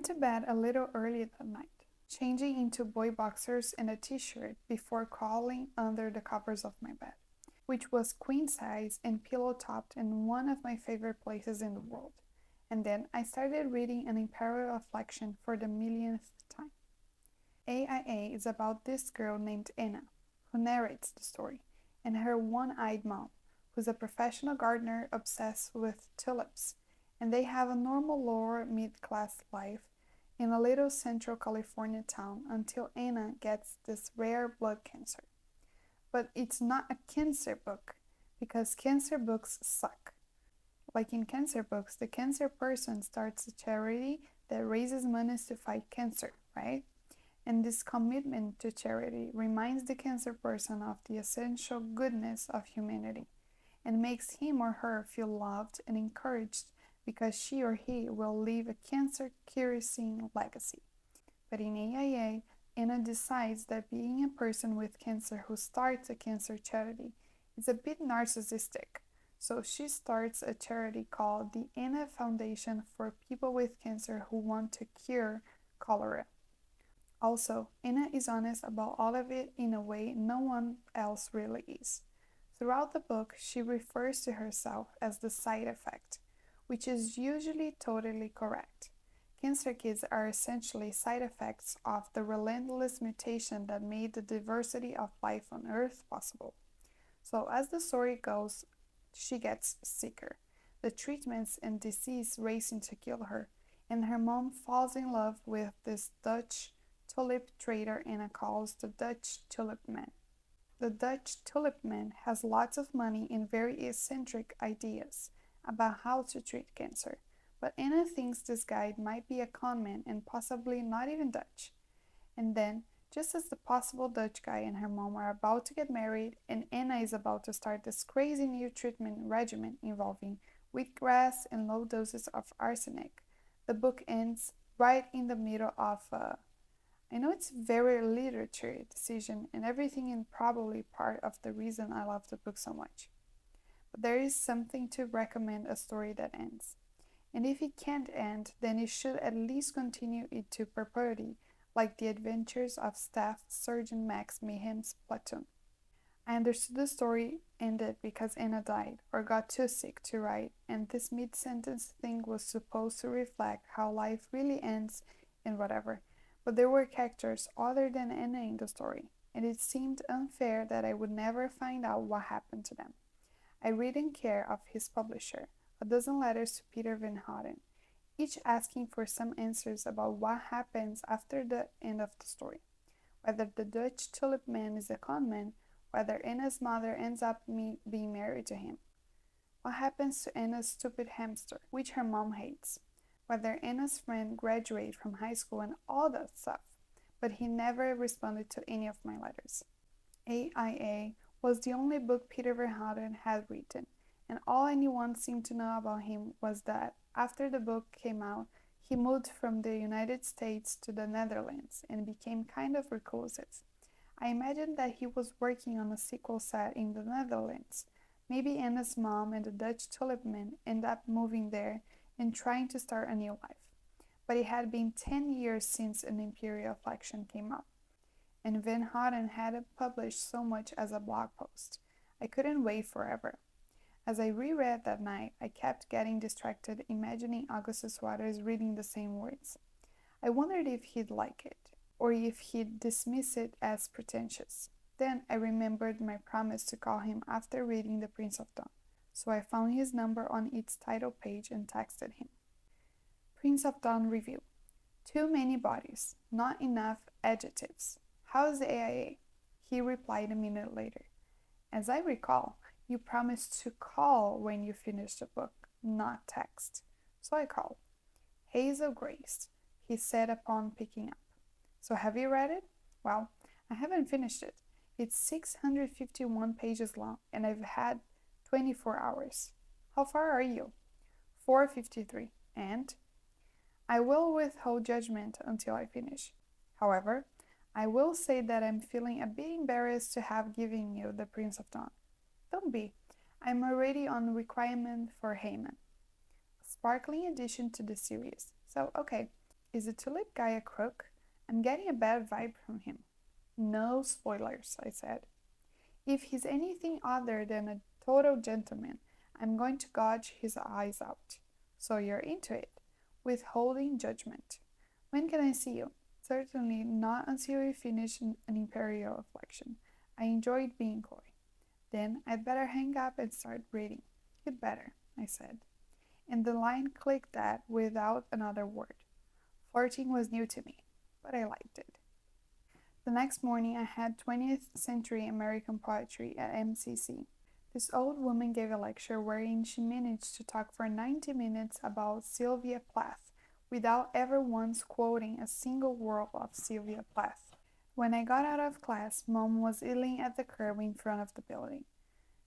went to bed a little early that night, changing into boy boxers and a t-shirt before crawling under the covers of my bed, which was queen size and pillow topped in one of my favorite places in the world. And then I started reading an imperial affliction for the millionth time. AIA is about this girl named Anna, who narrates the story, and her one-eyed mom, who's a professional gardener obsessed with tulips, and they have a normal lower mid-class life in a little central California town until Anna gets this rare blood cancer. But it's not a cancer book, because cancer books suck. Like in cancer books, the cancer person starts a charity that raises money to fight cancer, right? And this commitment to charity reminds the cancer person of the essential goodness of humanity and makes him or her feel loved and encouraged because she or he will leave a cancer-curing legacy. But in AIA, Anna decides that being a person with cancer who starts a cancer charity is a bit narcissistic, so she starts a charity called the Anna Foundation for people with cancer who want to cure cholera. Also, Anna is honest about all of it in a way no one else really is. Throughout the book, she refers to herself as the side effect, which is usually totally correct. Cancer kids are essentially side effects of the relentless mutation that made the diversity of life on Earth possible. So as the story goes, she gets sicker. The treatments and disease racing to kill her, and her mom falls in love with this Dutch tulip trader Anna calls the Dutch tulip man. The Dutch tulip man has lots of money and very eccentric ideas about how to treat cancer, but Anna thinks this guy might be a conman and possibly not even Dutch. And then, just as the possible Dutch guy and her mom are about to get married, and Anna is about to start this crazy new treatment regimen involving wheatgrass and low doses of arsenic, the book ends right in the middle of I know it's very literary decision and everything and probably part of the reason I love the book so much. But there is something to recommend a story that ends. And if it can't end, then it should at least continue it to perpetuity, like the adventures of Staff Sergeant Max Mayhem's platoon. I understood the story ended because Anna died or got too sick to write, and this mid-sentence thing was supposed to reflect how life really ends and whatever. But there were characters other than Anna in the story, and it seemed unfair that I would never find out what happened to them. I read in care of his publisher a dozen letters to Peter Van Houten, each asking for some answers about what happens after the end of the story, whether the Dutch tulip man is a conman, whether Anna's mother ends up being married to him, what happens to Anna's stupid hamster, which her mom hates, whether Anna's friend graduated from high school and all that stuff, but he never responded to any of my letters. AIA was the only book Peter Van Houten had written, and all anyone seemed to know about him was that after the book came out, he moved from the United States to the Netherlands and became kind of reclusive. I imagined that he was working on a sequel set in the Netherlands. Maybe Anna's mom and the Dutch tulip man end up moving there and trying to start a new life. But it had been 10 years since an imperial affliction came out, and Van Houten hadn't published so much as a blog post. I couldn't wait forever. As I reread that night, I kept getting distracted, imagining Augustus Waters reading the same words. I wondered if he'd like it, or if he'd dismiss it as pretentious. Then I remembered my promise to call him after reading The Prince of Dawn, so I found his number on its title page and texted him. Prince of Dawn review. Too many bodies, not enough adjectives. How's the AIA? He replied a minute later. As I recall, you promised to call when you finished the book, not text. So I called. Hazel Grace, he said upon picking up. So have you read it? Well, I haven't finished it. It's 651 pages long, and I've had 24 hours. How far are you? 453. And? I will withhold judgment until I finish. However, I will say that I'm feeling a bit embarrassed to have given you The Prince of Dawn. Don't be. I'm already on requirement for Heyman. A sparkling addition to the series. So, okay, Is the tulip guy a crook? I'm getting a bad vibe from him. No spoilers, I said. If he's anything other than a total gentleman, I'm going to gouge his eyes out. So you're into it, withholding judgment. When can I see you? Certainly not until you finish an imperial affliction. I enjoyed being coy. Then I'd better hang up and start reading. You'd better, I said. And the line clicked that without another word. Flirting was new to me, but I liked it. The next morning I had 20th century American poetry at MCC. This old woman gave a lecture wherein she managed to talk for 90 minutes about Sylvia Plath without ever once quoting a single word of Sylvia Plath. When I got out of class, Mom was idling at the curb in front of the building.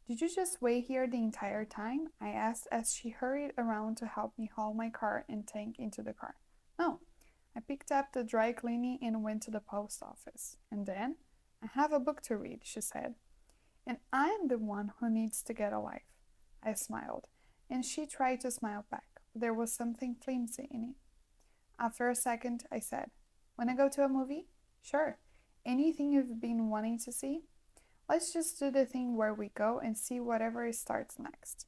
Did you just wait here the entire time? I asked as she hurried around to help me haul my car and tank into the car. No. I picked up the dry cleaning and went to the post office. And then, I have a book to read, she said. And I'm the one who needs to get a life. I smiled, and she tried to smile back, but there was something flimsy in it. After a second, I said, "Wanna go to a movie?" "Sure. Anything you've been wanting to see?" "Let's just do the thing where we go and see whatever starts next."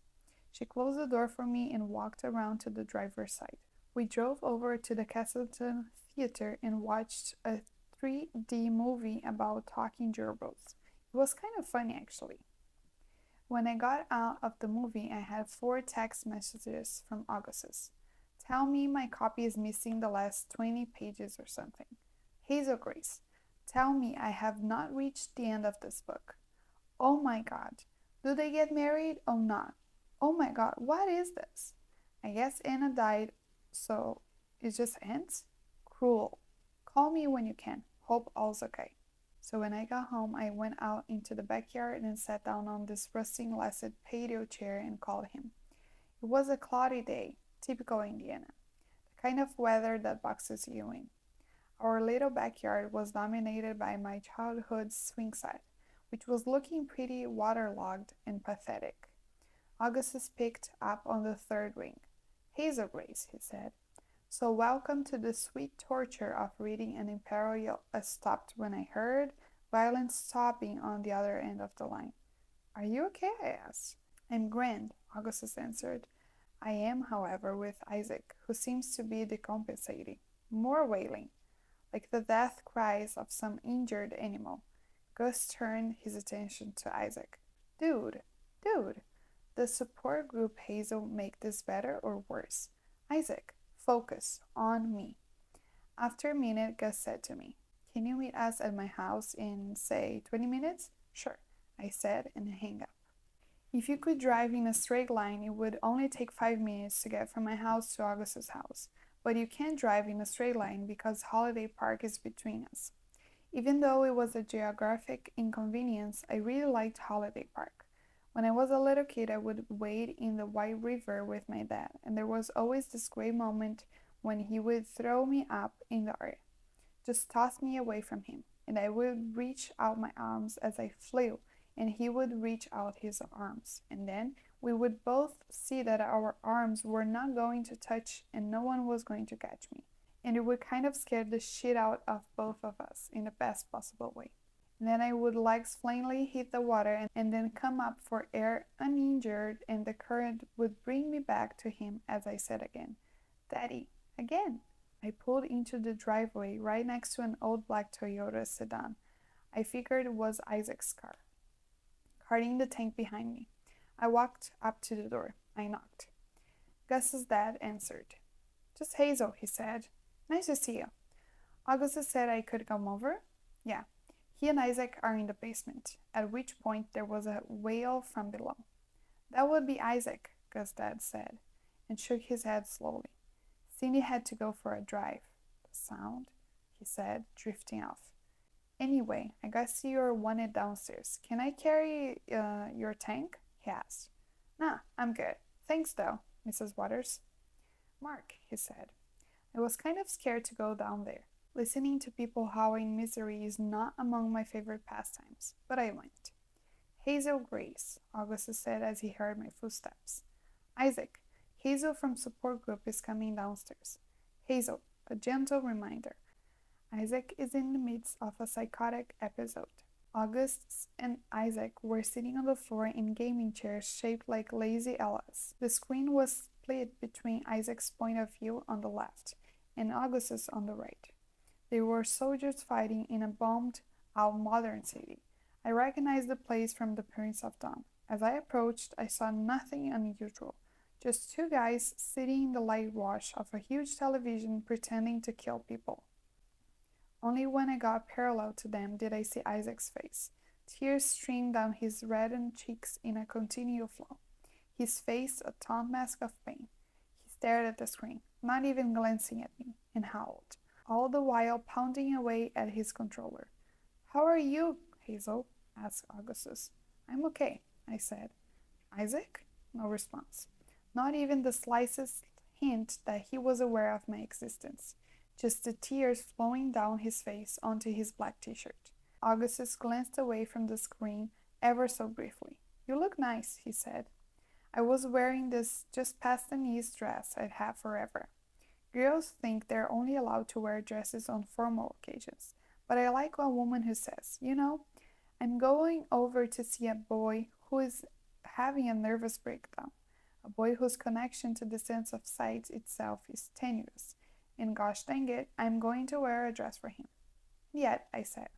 She closed the door for me and walked around to the driver's side. We drove over to the Castleton Theater and watched a 3D movie about talking gerbils. It was kind of funny, actually. When I got out of the movie, I had 4 text messages from Augustus. Tell me my copy is missing the last 20 pages or something. Hazel Grace, tell me I have not reached the end of this book. Oh my God, do they get married or not? Oh my God, what is this? I guess Anna died, so it just ends? Cruel. Call me when you can. Hope all's okay. So when I got home, I went out into the backyard and sat down on this rusting-lasted patio chair and called him. It was a cloudy day, typical Indiana, the kind of weather that boxes you in. Our little backyard was dominated by my childhood's swing set, which was looking pretty waterlogged and pathetic. Augustus picked up on the third ring. Hazel Grace, he said. So welcome to the sweet torture of reading an imperial. I stopped when I heard violent sobbing on the other end of the line. Are you okay? I asked. I'm grand, Augustus answered. I am, however, with Isaac, who seems to be decompensating. More wailing, like the death cries of some injured animal. Gus turned his attention to Isaac. Dude, does support group Hazel make this better or worse? Isaac, focus on me. After a minute, Gus said to me, Can you meet us at my house in, say, 20 minutes? Sure, I said and hung up. If you could drive in a straight line, it would only take 5 minutes to get from my house to Augustus' house. But you can't drive in a straight line because Holiday Park is between us. Even though it was a geographic inconvenience, I really liked Holiday Park. When I was a little kid, I would wade in the White River with my dad, and there was always this great moment when he would throw me up in the air, just toss me away from him, and I would reach out my arms as I flew, and he would reach out his arms, and then we would both see that our arms were not going to touch and no one was going to catch me, and it would kind of scare the shit out of both of us in the best possible way. And then I would legs plainly hit the water and then come up for air uninjured, and the current would bring me back to him as I said again, Daddy, again. I pulled into the driveway right next to an old black Toyota sedan. I figured it was Isaac's car, carting the tank behind me. I walked up to the door. I knocked. Gus's dad answered. Just Hazel, he said. Nice to see you. Augustus said I could come over? Yeah. He and Isaac are in the basement, at which point there was a wail from below. That would be Isaac, Gus' dad said, and shook his head slowly. Cindy had to go for a drive. The sound, he said, drifting off. Anyway, I guess you're wanted downstairs. Can I carry your tank? He asked. Nah, I'm good. Thanks, though, Mrs. Waters. Mark, he said. I was kind of scared to go down there. Listening to people howling misery is not among my favorite pastimes, but I went. Hazel Grace, Augustus said as he heard my footsteps. Isaac, Hazel from support group is coming downstairs. Hazel, a gentle reminder. Isaac is in the midst of a psychotic episode. August and Isaac were sitting on the floor in gaming chairs shaped like lazy Ellas. The screen was split between Isaac's point of view on the left and August's on the right. They were soldiers fighting in a bombed-out modern city. I recognized the place from The Prince of Dawn. As I approached, I saw nothing unusual, just two guys sitting in the light wash of a huge television pretending to kill people. Only when I got parallel to them did I see Isaac's face. Tears streamed down his reddened cheeks in a continual flow, his face a taut mask of pain. He stared at the screen, not even glancing at me, and howled, all the while pounding away at his controller. "How are you, Hazel?" asked Augustus. "I'm okay," I said. "Isaac?" No response. Not even the slightest hint that he was aware of my existence. Just the tears flowing down his face onto his black t-shirt. Augustus glanced away from the screen ever so briefly. "You look nice," he said. I was wearing this just past the knees dress I'd had forever. Girls think they're only allowed to wear dresses on formal occasions, but I like a woman who says, I'm going over to see a boy who is having a nervous breakdown, a boy whose connection to the sense of sight itself is tenuous, and gosh dang it, I'm going to wear a dress for him. Yet, I said,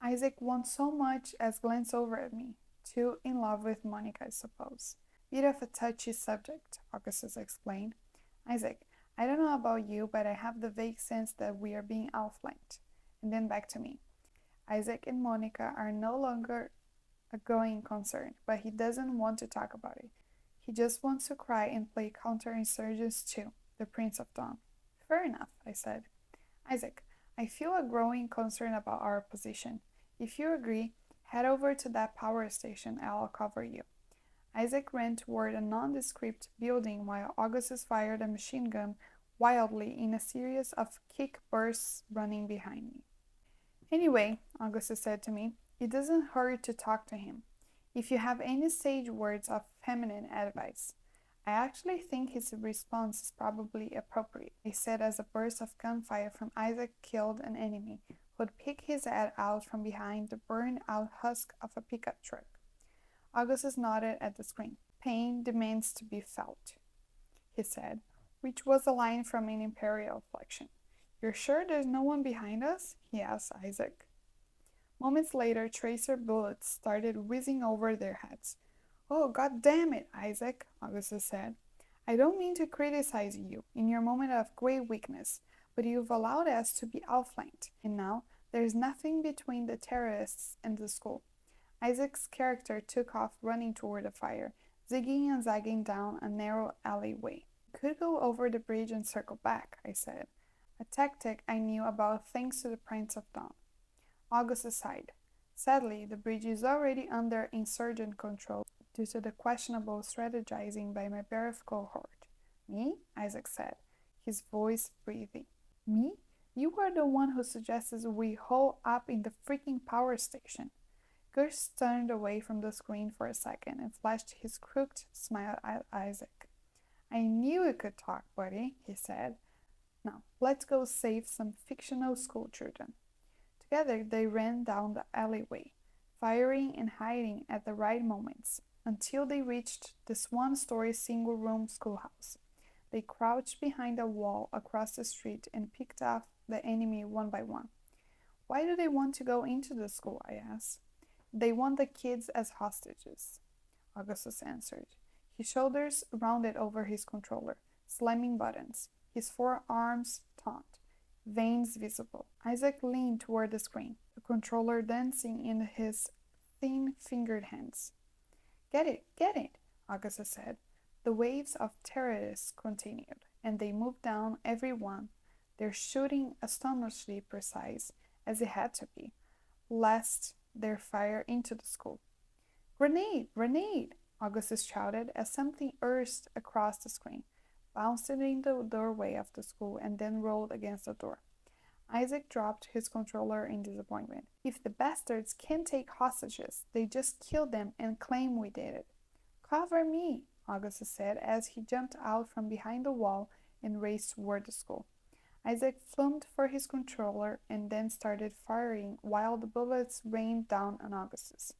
Isaac won't so much as glance over at me, too in love with Monica, I suppose. Bit of a touchy subject, Augustus explained. Isaac, I don't know about you, but I have the vague sense that we are being outflanked. And then back to me. Isaac and Monica are no longer a going concern, but he doesn't want to talk about it. He just wants to cry and play counterinsurgents too, the Prince of Dawn. Fair enough, I said. Isaac, I feel a growing concern about our position. If you agree, head over to that power station and I'll cover you. Isaac ran toward a nondescript building while Augustus fired a machine gun wildly in a series of kick bursts running behind me. Anyway, Augustus said to me, it doesn't hurt to talk to him. If you have any sage words of feminine advice. I actually think his response is probably appropriate, he said as a burst of gunfire from Isaac killed an enemy who'd picked his head out from behind the burned-out husk of a pickup truck. Augustus nodded at the screen. Pain demands to be felt, he said, which was a line from an Imperial flexion. You're sure there's no one behind us? He asked Isaac. Moments later, tracer bullets started whizzing over their heads. Oh, God damn it, Isaac, Augustus said. I don't mean to criticize you in your moment of great weakness, but you've allowed us to be outflanked, and now there's nothing between the terrorists and the school. Isaac's character took off running toward the fire, zigging and zagging down a narrow alleyway. You could go over the bridge and circle back, I said, a tactic I knew about thanks to the Prince of Dawn. Augustus sighed. Sadly, the bridge is already under insurgent control due to the questionable strategizing by my Barif cohort. Me? Isaac said, his voice breathing. Me? You are the one who suggested we hole up in the freaking power station. Gus turned away from the screen for a second and flashed his crooked smile at Isaac. I knew you could talk, buddy, he said. Now, let's go save some fictional school children. Together they ran down the alleyway, firing and hiding at the right moments, until they reached this one-story single-room schoolhouse. They crouched behind a wall across the street and picked off the enemy one by one. Why do they want to go into the school? I asked. They want the kids as hostages, Augustus answered, his shoulders rounded over his controller, slamming buttons, his forearms taut, veins visible. Isaac leaned toward the screen, the controller dancing in his thin-fingered hands. Get it, Augustus said. The waves of terrorists continued, and they moved down every one, their shooting astonishingly precise, as it had to be, lest their fire into the school. Grenade! Grenade! Augustus shouted as something burst across the screen, bounced in the doorway of the school, and then rolled against the door. Isaac dropped his controller in disappointment. If the bastards can't take hostages, they just kill them and claim we did it. Cover me, Augustus said as he jumped out from behind the wall and raced toward the school. Isaac flummed for his controller and then started firing while the bullets rained down on Augustus,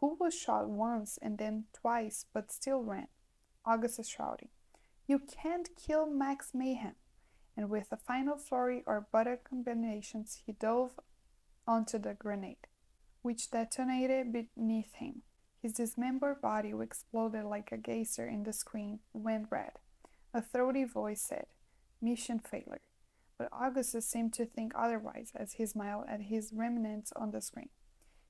who was shot once and then twice but still ran. Augustus shouting, "You can't kill Max Mayhem!" And with a final flurry or butter combinations, he dove onto the grenade, which detonated beneath him. His dismembered body exploded like a geyser and the screen went red. A throaty voice said, "Mission failure." But Augustus seemed to think otherwise as he smiled at his remnants on the screen.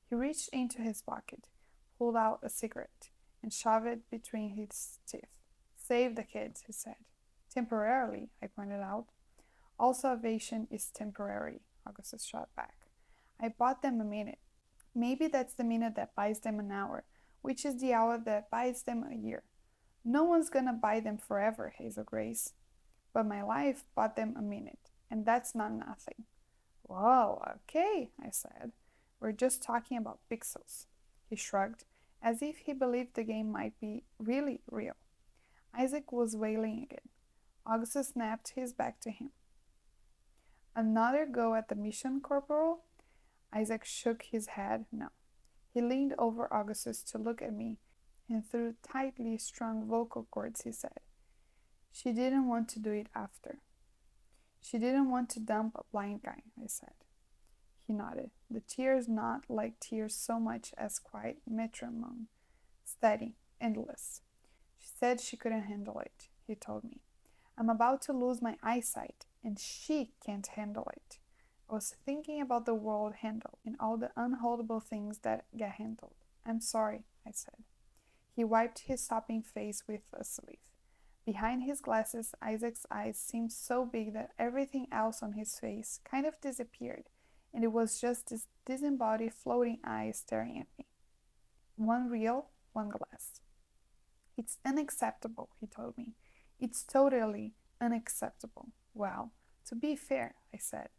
He reached into his pocket, pulled out a cigarette, and shoved it between his teeth. "Save the kids," he said. "Temporarily," I pointed out. "All salvation is temporary," Augustus shot back. "I bought them a minute. Maybe that's the minute that buys them an hour, which is the hour that buys them a year. No one's gonna buy them forever, Hazel Grace. But my life bought them a minute, and that's not nothing." "Well, okay," I said. "We're just talking about pixels." He shrugged, as if he believed the game might be really real. Isaac was wailing again. Augustus snapped his back to him. "Another go at the mission, Corporal?" Isaac shook his head no. He leaned over Augustus to look at me, and through tightly strung vocal cords he said, "She didn't want to do it after." "She didn't want to dump a blind guy," I said. He nodded, the tears not like tears so much as quiet metronome, steady, endless. "She said she couldn't handle it," he told me. "I'm about to lose my eyesight, and she can't handle it." I was thinking about the word handle and all the unholdable things that get handled. "I'm sorry," I said. He wiped his sopping face with a sleeve. Behind his glasses, Isaac's eyes seemed so big that everything else on his face kind of disappeared, and it was just this disembodied floating eye staring at me. One real, one glass. "It's unacceptable," he told me. "It's totally unacceptable." "Well, to be fair," I said.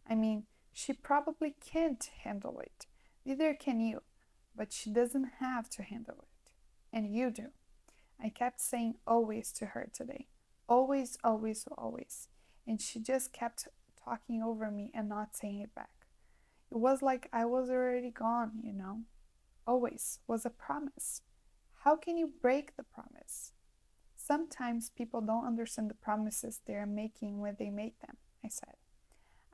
"I mean, she probably can't handle it. Neither can you. But she doesn't have to handle it. And you do." I kept saying always to her today. Always, always, always. And she just kept talking over me and not saying it back. It was like I was already gone, you know. Always was a promise. How can you break the promise? Sometimes people don't understand the promises they are making when they make them, I said.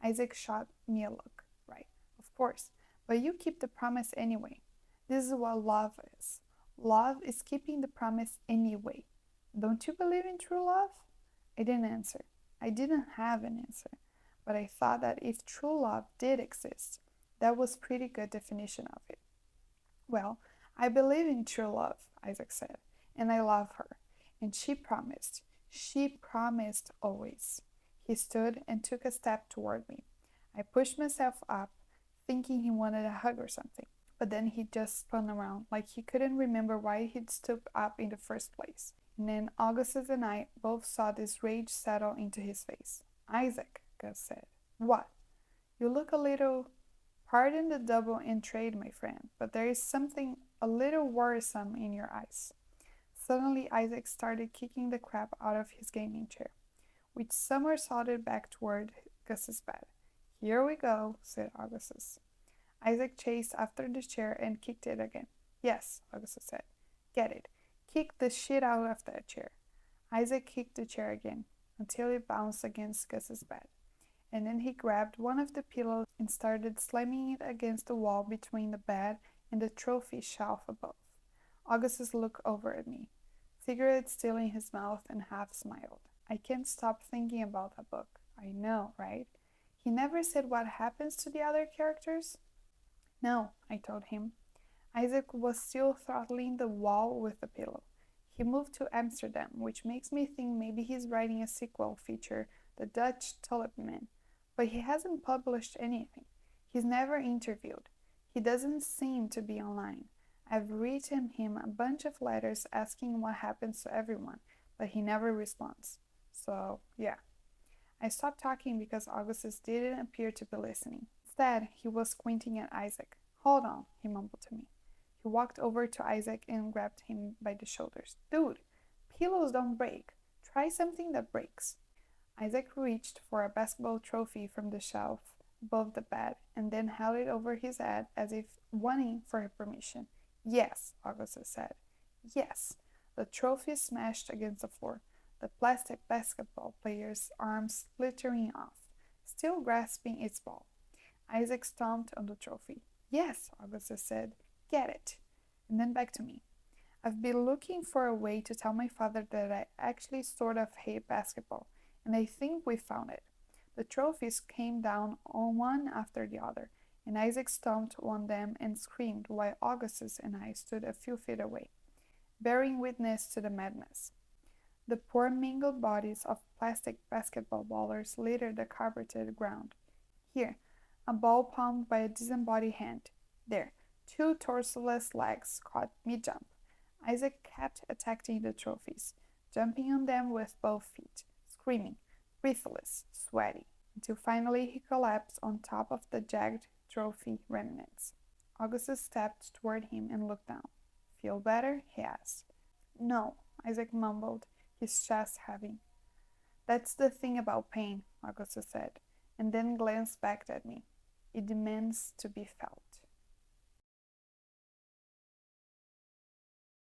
Isaac shot me a look. Right, of course. But you keep the promise anyway. This is what love is. Love is keeping the promise anyway. Don't you believe in true love? I didn't answer. I didn't have an answer. But I thought that if true love did exist, that was a pretty good definition of it. "Well, I believe in true love," Isaac said, "and I love her. And she promised. She promised always." He stood and took a step toward me. I pushed myself up, thinking he wanted a hug or something. But then he just spun around, like he couldn't remember why he'd stood up in the first place. And then Augustus and I both saw this rage settle into his face. "Isaac," Gus said. "What?" "You look a little... Pardon the double entrade, my friend, but there is something a little worrisome in your eyes." Suddenly Isaac started kicking the crap out of his gaming chair, which somersaulted back toward Gus's bed. "Here we go," said Augustus. Isaac chased after the chair and kicked it again. "Yes," Augustus said. "Get it. Kick the shit out of that chair." Isaac kicked the chair again, until it bounced against Gus's bed. And then he grabbed one of the pillows and started slamming it against the wall between the bed and the trophy shelf above. Augustus looked over at me, cigarette still in his mouth, and half smiled. "I can't stop thinking about that book." "I know, right? He never said what happens to the other characters?" "No," I told him. Isaac was still throttling the wall with the pillow. "He moved to Amsterdam, which makes me think maybe he's writing a sequel feature, The Dutch Tulip Man. But he hasn't published anything. He's never interviewed. He doesn't seem to be online. I've written him a bunch of letters asking what happens to everyone, but he never responds. So, yeah." I stopped talking because Augustus didn't appear to be listening. Instead, he was squinting at Isaac. "Hold on," he mumbled to me. He walked over to Isaac and grabbed him by the shoulders. "Dude, pillows don't break. Try something that breaks." Isaac reached for a basketball trophy from the shelf above the bed and then held it over his head as if wanting for her permission. Yes, Augustus said. Yes. The trophy smashed against the floor, the plastic basketball player's arms slittering off, still grasping its ball. Isaac stomped on the trophy. Yes, Augustus said. Get it. And then back to me. I've been looking for a way to tell my father that I actually sort of hate basketball, and I think we found it. The trophies came down on one after the other, and Isaac stomped on them and screamed while Augustus and I stood a few feet away, bearing witness to the madness. The poor mangled bodies of plastic basketball ballers littered the carpeted ground. Here, a ball palmed by a disembodied hand. There, two torsoless legs caught mid-jump. Isaac kept attacking the trophies, jumping on them with both feet, screaming, breathless, sweaty, until finally he collapsed on top of the jagged trophy remnants. Augustus stepped toward him and looked down. Feel better? He asked. No, Isaac mumbled, his chest heaving. That's the thing about pain, Augustus said, and then glanced back at me. It demands to be felt.